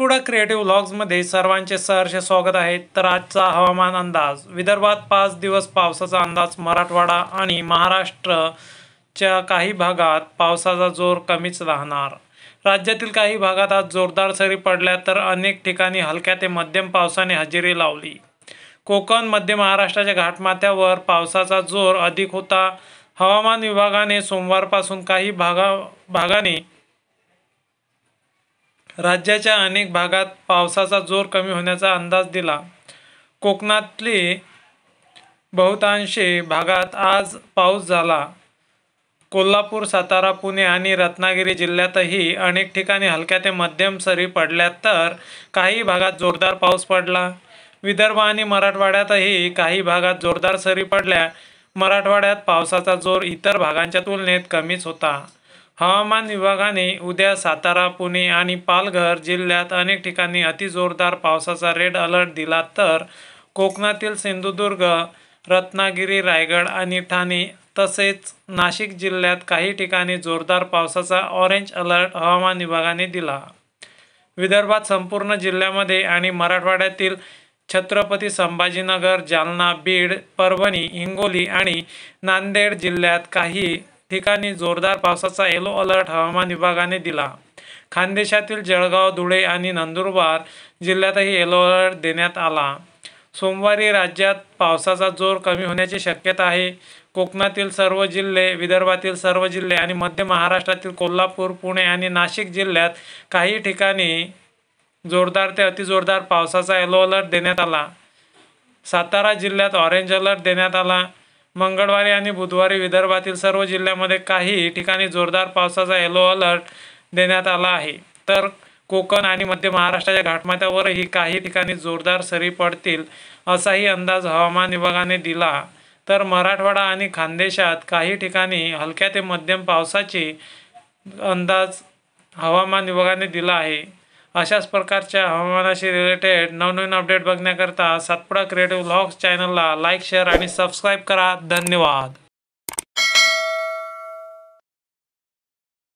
Satpura creative व्लॉग्समध्ये सर्वांचे सहर्ष स्वागत आहे। तर आजचा हवामान अंदाज। विदर्भात 5 दिवस पावसाचा अंदाज। मराठवाडा आणि महाराष्ट्राच्या काही भागात पावसाचा जोर कमीच राहणार। राज्यातील काही भागात आज जोरदार सरी पडल्या तर अनेक ठिकाणी हलक्या ते मध्यम पावसाने हजेरी लावली। कोकण मध्य महाराष्ट्राच्या घाटमाथ्यावर पावसाचा जोर अधिक होता। हवामान विभागाने सोमवारपासून काही भागाने राज्याच्या अनेक भागात पावसाचा जोर कमी होण्याचा अंदाज दिला। कोकणातले बहुतांशी भागात आज पाऊस झाला। कोल्हापूर, सातारा, पुणे आणि रत्नागिरी जिल्ह्यातही अनेक ठिकाणी हलक्या ते मध्यम सरी पडल्या तर काही भागात जोरदार पाऊस पडला। विदर्भ आणि मराठवाड्यातही काही भागात जोरदार सरी पडल्या। मराठवाड्यात पावसाचा जोर इतर भागांच्या तुलनेत कमीच होता। हवामान विभागाने उद्या सातारा, पुणे आणि पालघर जिल्ह्यात अनेक ठिकाणी अतिजोरदार पावसाचा रेड अलर्ट दिला तर कोकणातील सिंधुदुर्ग, रत्नागिरी, रायगड आणि ठाणे तसेच नाशिक जिल्ह्यात काही ठिकाणी जोरदार पावसाचा ऑरेंज अलर्ट हवामान विभागाने दिला। विदर्भात संपूर्ण जिल्ह्यामध्ये आणि मराठवाड्यातील छत्रपती संभाजीनगर, जालना, बीड, परभणी, हिंगोली आणि नांदेड जिल्ह्यात काही ठिकाणी जोरदार पावसाचा येलो अलर्ट हवामान विभागाने दिला। खानदेशातील जळगाव, धुळे आणि नंदुरबार जिल्ह्यातही येलो अलर्ट देण्यात आला। सोमवारी राज्यात पावसाचा जोर कमी होण्याची शक्यता आहे। कोकणातील सर्व जिल्हे, विदर्भातील सर्व जिल्हे आणि मध्य महाराष्ट्रातील कोल्हापूर, पुणे आणि नाशिक जिल्ह्यात काही ठिकाणी जोरदार ते अतिजोरदार पावसाचा येलो अलर्ट देण्यात आला। सातारा जिल्ह्यात ऑरेंज अलर्ट देण्यात आला। मंगळवारी आणि बुधवारी विदर्भातील सर्व जिल्ह्यांमध्ये काही ठिकाणी जोरदार पावसाचा येलो अलर्ट देण्यात आला आहे। तर कोकण आणि मध्य महाराष्ट्राच्या घाटमाथ्यावरही काही ठिकाणी जोरदार सरी पडतील असाही अंदाज हवामान विभागाने दिला। तर मराठवाडा आणि खानदेशात काही ठिकाणी हलक्या ते मध्यम पावसाची अंदाज हवामान विभागाने दिला आहे। अशाच प्रकारच्या हवामानाशी रिलेटेड नवनवीन अपडेट बघण्याकरता सातपुडा क्रिएटिव्ह व्लॉग्स चॅनलला लाईक, शेअर आणि सबस्क्राईब करा। धन्यवाद।